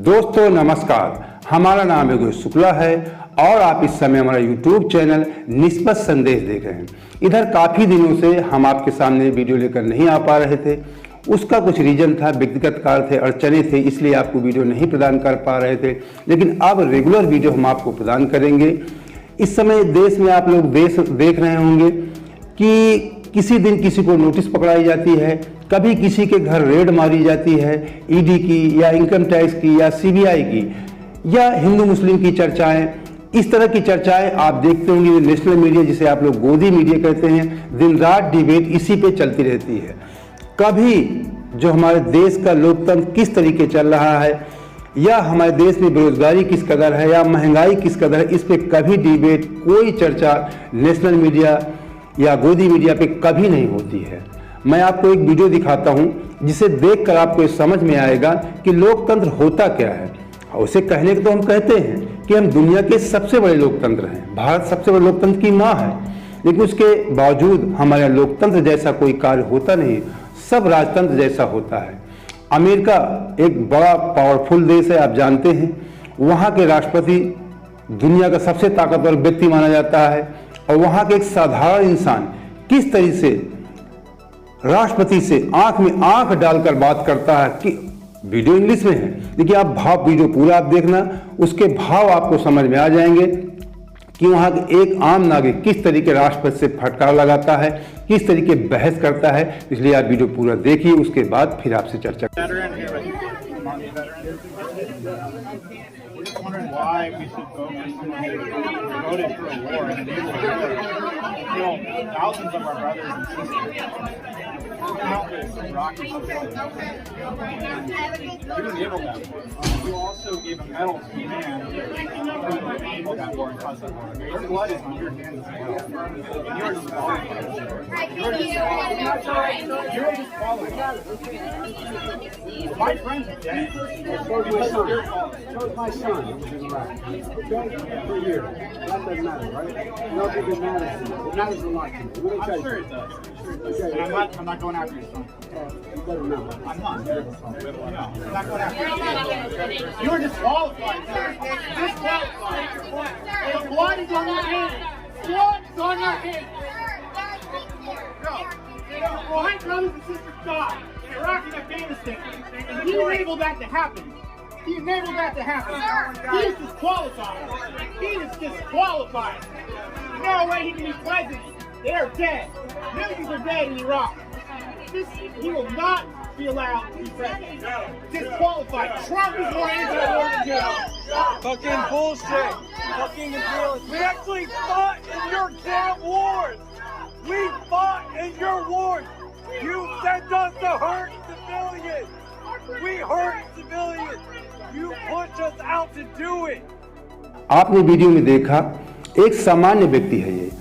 दोस्तों नमस्कार, हमारा नाम योगेश शुक्ला है और आप इस समय हमारा YouTube चैनल निष्पक्ष संदेश देख रहे हैं। इधर काफ़ी दिनों से हम आपके सामने वीडियो लेकर नहीं आ पा रहे थे। उसका कुछ रीज़न था, व्यक्तिगत कार्य थे, अड़चने थे, इसलिए आपको वीडियो नहीं प्रदान कर पा रहे थे। लेकिन अब रेगुलर वीडियो हम आपको प्रदान करेंगे। इस समय देश में आप लोग देख रहे होंगे कि किसी दिन किसी को नोटिस पकड़ाई जाती है, कभी किसी के घर रेड मारी जाती है, ईडी की या इनकम टैक्स की या सीबीआई की या हिंदू मुस्लिम की चर्चाएं। इस तरह की चर्चाएं आप देखते होंगे। नेशनल मीडिया, जिसे आप लोग गोदी मीडिया कहते हैं, दिन रात डिबेट इसी पे चलती रहती है। कभी जो हमारे देश का लोकतंत्र किस तरीके चल रहा है या हमारे देश में बेरोजगारी किस कदर है या महंगाई किस कदर है, इस पे कभी डिबेट, कोई चर्चा नेशनल मीडिया या गोदी मीडिया पे कभी नहीं होती है। मैं आपको एक वीडियो दिखाता हूं जिसे देखकर आपको ये समझ में आएगा कि लोकतंत्र होता क्या है। उसे कहने को तो हम कहते हैं कि हम दुनिया के सबसे बड़े लोकतंत्र हैं, भारत सबसे बड़े लोकतंत्र की माँ है, लेकिन उसके बावजूद हमारे लोकतंत्र जैसा कोई कार्य होता नहीं, सब राजतंत्र जैसा होता है। अमेरिका एक बड़ा पावरफुल देश है, आप जानते हैं। वहाँ के राष्ट्रपति दुनिया का सबसे ताकतवर व्यक्ति माना जाता है और वहाँ के एक साधारण इंसान किस तरह से राष्ट्रपति से आंख में आंख डालकर बात करता है कि वीडियो इंग्लिश में है, देखिए आप वीडियो पूरा आप देखना, उसके भाव आपको समझ में आ जाएंगे कि वहाँ के एक आम नागरिक किस तरीके राष्ट्रपति से फटकार लगाता है, किस तरीके बहस करता है। इसलिए आप वीडियो पूरा देखिए, उसके बाद फिर आपसे चर्चा। Wondering why we should voted for a war and thousands of our brothers and sisters, countless Iraqis, you enabled that war. You also gave a medal to a man who enabled that war and caused that war. Your blood is on your hands as well. And you're disqualified. You're disqualified. My friends are dead. Because of your fault. So my son was in Iraq, okay, for a year. That doesn't matter, right? You don't think it matters. It matters a lot to me. I'm sure it does. And I'm not going after your son. You better not. I'm not. No, I'm not going after your son. You're disqualified, sir. Disqualified. The blood is on your hands. Blood is on your hands. No. My brothers and sisters died in Iraq and Afghanistan. And you enabled that to happen. He enabled that to happen. He is disqualified. He is disqualified. No way he can be president. They are dead. Millions are dead in Iraq. He will not be allowed to be president. Disqualified. Trump is more anti-war than you. Fucking bullshit. Fucking imperialist. We actually fought in your damn wars. We fought in your wars. You sent us to hurt civilians. We hurt civilians. You pushed us out to do it. आपने video में देखा, एक सामान्य व्यक्ति है ये,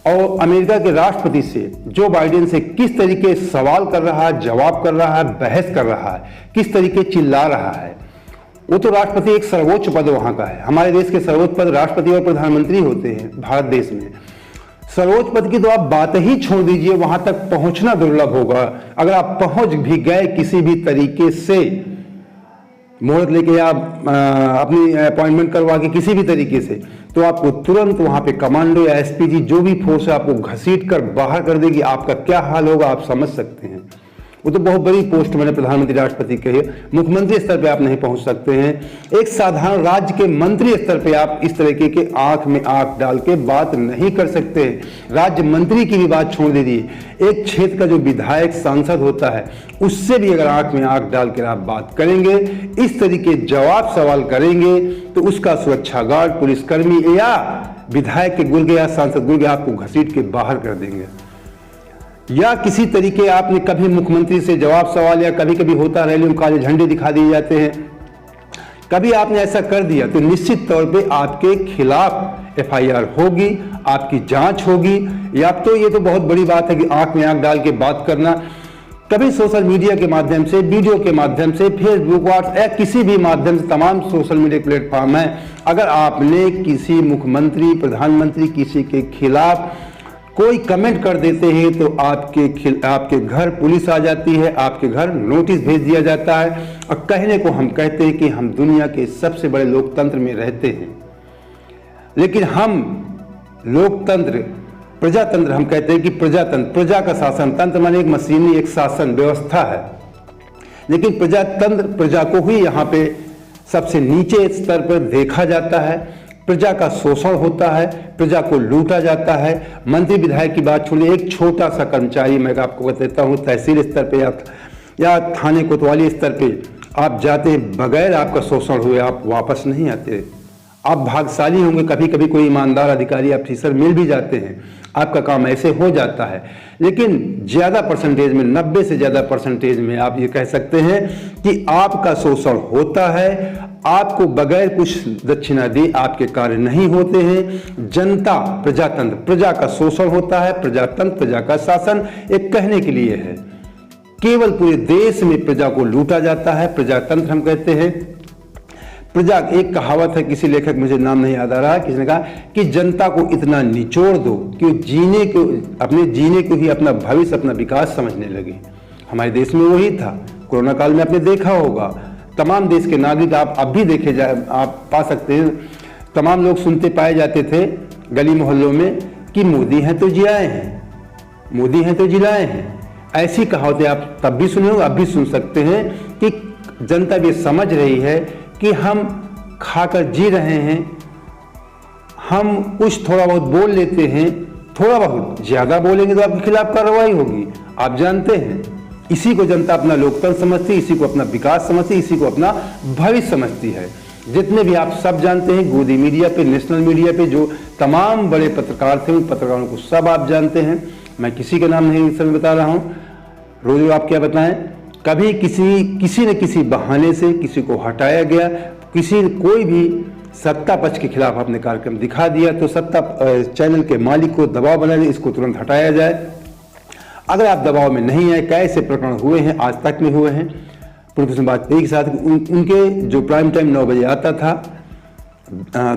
और America के राष्ट्रपति से, जो बाइडेन से किस तरीके सवाल कर रहा है, जवाब कर रहा है, बहस कर रहा है, किस तरीके चिल्ला रहा है। वो तो राष्ट्रपति एक सर्वोच्च पद वहाँ का है। हमारे देश के सर्वोच्च पद राष्ट्रपति और प्रधानमंत्री होते हैं भारत देश में। सर्वोच्च पद की तो आप बात ही छोड़ दीजिए, वहां तक पहुंचना दुर्लभ होगा। अगर आप पहुंच भी गए किसी भी तरीके से, मुहूर्त लेके या अपनी अपॉइंटमेंट करवा के किसी भी तरीके से, तो आपको तुरंत वहां पे कमांडो या एसपीजी जो भी फोर्स है आपको घसीट कर बाहर कर देगी। आपका क्या हाल होगा आप समझ सकते हैं। वो तो बहुत बड़ी पोस्ट मैंने प्रधानमंत्री राष्ट्रपति कही, मुख्यमंत्री स्तर पे आप नहीं पहुंच सकते हैं। एक साधारण राज्य के मंत्री स्तर पे आप इस तरीके के आंख में आंख डाल के बात नहीं कर सकते। राज्य मंत्री की भी बात छोड़ दीजिए, एक क्षेत्र का जो विधायक सांसद होता है उससे भी अगर आंख में आंख डाल कर आप बात करेंगे, इस तरीके जवाब सवाल करेंगे, तो उसका सुरक्षा गार्ड, पुलिसकर्मी या विधायक के गुर्गे या सांसद गुर्गे आपको घसीट के बाहर कर देंगे। या किसी तरीके आपने कभी मुख्यमंत्री से जवाब सवाल, या कभी कभी होता रैली में काले झंडे दिखा दिए जाते हैं, कभी आपने ऐसा कर दिया तो निश्चित तौर पे आपके खिलाफ एफआईआर होगी, आपकी जांच होगी। या तो ये तो बहुत बड़ी बात है कि आंख में आंख डाल के बात करना, कभी सोशल मीडिया के माध्यम से, वीडियो के माध्यम से, फेसबुक, व्हाट्सएप, किसी भी माध्यम से, तमाम सोशल मीडिया प्लेटफॉर्म है, अगर आपने किसी मुख्यमंत्री, प्रधानमंत्री, किसी के खिलाफ कोई कमेंट कर देते हैं तो आपके घर पुलिस आ जाती है, आपके घर नोटिस भेज दिया जाता है और कहने को हम कहते हैं कि हम दुनिया के सबसे बड़े लोकतंत्र में रहते हैं। लेकिन हम लोकतंत्र, प्रजातंत्र हम कहते हैं कि प्रजातंत्र, प्रजा का शासन, तंत्र माने एक मशीनी, एक शासन व्यवस्था है। लेकिन प्रजातंत्र, प्रजा को ही यहाँ पे सबसे नीचे स्तर पर देखा जाता है। प्रजा का शोषण होता है, प्रजा को लूटा जाता है। मंत्री विधायक की बात छोड़िए, एक छोटा सा कर्मचारी, मैं आपको बताता हूँ, तहसील स्तर पे या थाने कोतवाली स्तर पे आप जाते हैं, बगैर आपका शोषण हुए आप वापस नहीं आते। आप भाग्यशाली होंगे, कभी कभी कोई ईमानदार अधिकारी ऑफिसर मिल भी जाते हैं, आपका काम ऐसे हो जाता है। लेकिन ज़्यादा परसेंटेज में, 90 से ज़्यादा परसेंटेज में आप ये कह सकते हैं कि आपका शोषण होता है। आपको बगैर कुछ दक्षिणा दी आपके कार्य नहीं होते हैं। जनता, प्रजातंत्र, प्रजा का शोषण होता है, प्रजातंत्र, प्रजा का शासन एक कहने के लिए है। केवल पूरे देश में प्रजा को लूटा जाता है, प्रजातंत्र हम कहते हैं। प्रजा, एक कहावत है, किसी लेखक, मुझे नाम नहीं याद आ रहा, किसी ने कहा कि जनता को इतना निचोड़ दो कि अपने जीने को ही अपना भविष्य, अपना विकास समझने लगे। हमारे देश में वही था। कोरोना काल में आपने देखा होगा, तमाम देश के नागरिक, आप अब भी देखे जाए, आप पा सकते हैं, तमाम लोग सुनते पाए जाते थे गली मोहल्लों में कि मोदी हैं तो जियाए हैं, मोदी हैं तो जिलाए हैं। ऐसी कहावतें आप तब भी सुने होंगे, अब भी सुन सकते हैं कि जनता भी समझ रही है कि हम खाकर जी रहे हैं, हम कुछ थोड़ा बहुत बोल लेते हैं, थोड़ा बहुत ज़्यादा बोलेंगे तो आपके खिलाफ कार्रवाई होगी, आप जानते हैं। इसी को जनता अपना लोकतंत्र समझती है, इसी को अपना विकास समझती है, इसी को अपना भविष्य समझती है। जितने भी आप सब जानते हैं, गोदी मीडिया पे, नेशनल मीडिया पे जो तमाम बड़े पत्रकार थे, उन पत्रकारों को सब आप जानते हैं। मैं किसी का नाम नहीं इस समय बता रहा हूँ, रोज आप क्या बताएं, कभी किसी न किसी बहाने से किसी को हटाया गया, कोई भी सत्ता पक्ष के खिलाफ आपने कार्यक्रम दिखा दिया तो सत्ता चैनल के मालिक को दबाव बना दिया, इसको तुरंत हटाया जाए। अगर आप दबाव में नहीं आए, कैसे प्रकरण हुए हैं, आज तक में हुए हैं। प्रोफेसर वाजपेयी के साथ उनके जो प्राइम टाइम 9 बजे आता था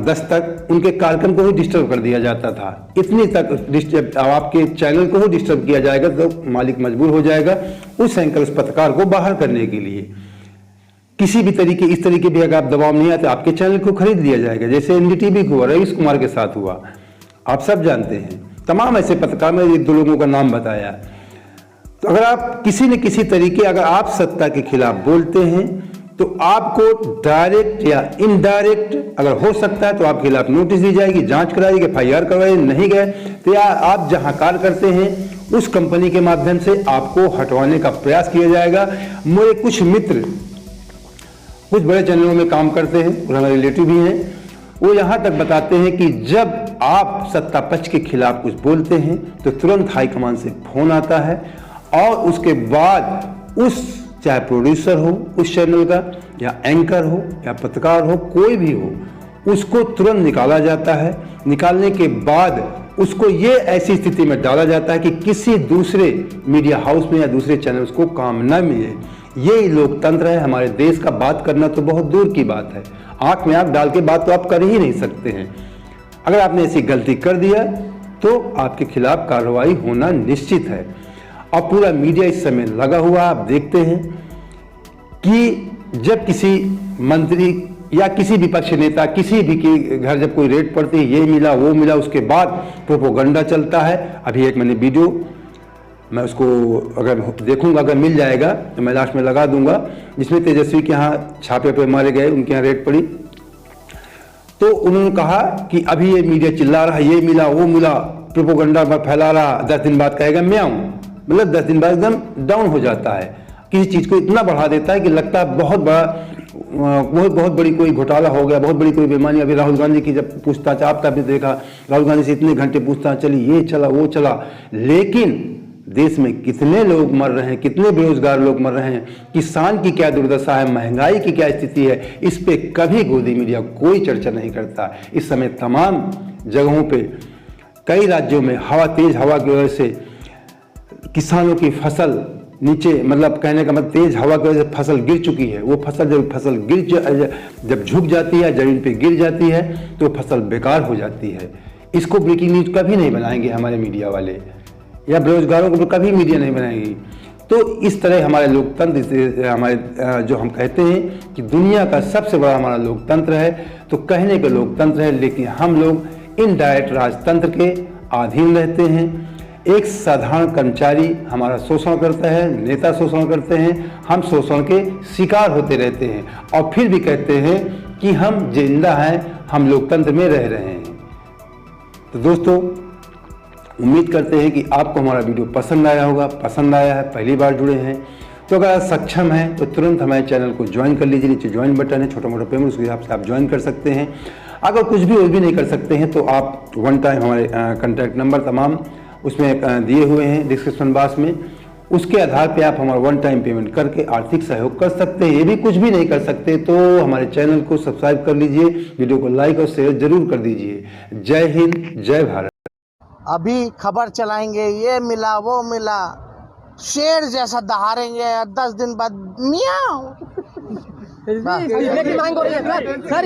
10 तक, उनके कार्यक्रम को ही डिस्टर्ब कर दिया जाता था। इतनी तक आपके चैनल को ही डिस्टर्ब किया जाएगा तो मालिक मजबूर हो जाएगा उस एंकर, उस पत्रकार को बाहर करने के लिए। किसी भी तरीके, इस तरीके भी अगर आप दबाव नहीं आते, आपके चैनल को खरीद लिया जाएगा, जैसे एनडीटीवी को हुआ, रवीश कुमार के साथ हुआ, आप सब जानते हैं। तमाम ऐसे पत्रकार, में 1-2 लोगों का नाम बताया। तो अगर आप किसी न किसी तरीके, अगर आप सत्ता के खिलाफ बोलते हैं तो आपको डायरेक्ट या इनडायरेक्ट, अगर हो सकता है तो आपके खिलाफ नोटिस दी जाएगी, जांच कराएगी, FIR करवाएगी, नहीं गए तो या आप जहां कार्य करते हैं उस कंपनी के माध्यम से आपको हटवाने का प्रयास किया जाएगा। मेरे कुछ मित्र कुछ बड़े चैनलों में काम करते हैं, हमारे रिलेटिव भी हैं, वो यहाँ तक बताते हैं कि जब आप सत्ता पक्ष के खिलाफ कुछ बोलते हैं तो तुरंत हाईकमान से फोन आता है और उसके बाद चाहे प्रोड्यूसर हो उस चैनल का, या एंकर हो, या पत्रकार हो, कोई भी हो, उसको तुरंत निकाला जाता है। निकालने के बाद उसको ये ऐसी स्थिति में डाला जाता है कि किसी दूसरे मीडिया हाउस में या दूसरे चैनल को काम न मिले। ये लोकतंत्र है हमारे देश का। बात करना तो बहुत दूर की बात है, आंख में आंख डाल के बात तो आप कर ही नहीं सकते हैं। अगर आपने ऐसी गलती कर दिया तो आपके खिलाफ कार्रवाई होना निश्चित है। और पूरा मीडिया इस समय लगा हुआ, आप देखते हैं कि जब किसी मंत्री या किसी विपक्ष नेता, किसी भी के घर जब कोई रेड पड़ती है, ये मिला वो मिला, उसके बाद प्रोपोगंडा चलता है। अभी एक मैंने वीडियो, मैं उसको अगर देखूंगा, अगर मिल जाएगा तो मैं लास्ट में लगा दूंगा, जिसमें तेजस्वी के यहाँ छापे पे मारे गए, उनके यहाँ रेड पड़ी, तो उन्होंने कहा कि अभी ये मीडिया चिल्ला रहा है, ये मिला वो मिला, प्रोपोगंडा फैला रहा, 10 दिन बाद कहेगा मैं आऊँ, मतलब 10 दिन बाद एकदम डाउन हो जाता है। किसी चीज़ को इतना बढ़ा देता है कि लगता है बहुत बड़ी कोई घोटाला हो गया, बहुत बड़ी कोई बेईमानी। अभी राहुल गांधी की जब पूछताछ, आप तब भी देखा, राहुल गांधी से इतने घंटे पूछताछ चली, ये चला वो चला, लेकिन देश में कितने लोग मर रहे हैं, कितने बेरोजगार लोग मर रहे हैं, किसान की क्या दुर्दशा है, महंगाई की क्या स्थिति है, इस पे कभी गोदी मीडिया कोई चर्चा नहीं करता। इस समय तमाम जगहों पे, कई राज्यों में तेज हवा की वजह से किसानों की फसल नीचे, मतलब कहने का मतलब तेज हवा की वजह से फसल गिर चुकी है। वो फसल जब झुक जाती है, जमीन पे गिर जाती है तो फसल बेकार हो जाती है। इसको ब्रेकिंग न्यूज कभी नहीं बनाएंगे हमारे मीडिया वाले, या बेरोजगारों को कभी मीडिया नहीं बनाएगी। तो इस तरह हमारे लोकतंत्र, हमारे जो हम कहते हैं कि दुनिया का सबसे बड़ा हमारा लोकतंत्र है, तो कहने का लोकतंत्र है, लेकिन हम लोग इनडायरेक्ट राजतंत्र के अधीन रहते हैं। एक साधारण कर्मचारी हमारा शोषण करता है, नेता शोषण करते हैं, हम शोषण के शिकार होते रहते हैं और फिर भी कहते हैं कि हम जिंदा हैं, हम लोकतंत्र में रह रहे हैं। तो दोस्तों, उम्मीद करते हैं कि आपको हमारा वीडियो पसंद आया होगा। पसंद आया है, पहली बार जुड़े हैं तो अगर आप सक्षम हैं तो तुरंत हमारे चैनल को ज्वाइन कर लीजिए। नीचे ज्वाइन बटन है, छोटा मोटा पेमेंट, उसके हिसाब से आप ज्वाइन कर सकते हैं। अगर कुछ भी और भी नहीं कर सकते हैं तो आप वन टाइम हमारे कॉन्टैक्ट नंबर तमाम उसमें दिए हुए हैं डिस्क्रिप्शन बॉक्स में, उसके आधार पे आप हमारा वन टाइम पेमेंट करके आर्थिक सहयोग कर सकते हैं। ये भी कुछ भी नहीं कर सकते तो हमारे चैनल को सब्सक्राइब कर लीजिए, वीडियो को लाइक और शेयर जरूर कर दीजिए। जय हिंद, जय भारत। अभी खबर चलाएंगे, ये मिला वो मिला, शेर जैसा दहाड़ेंगे, 10 दिन बाद मियाऊ।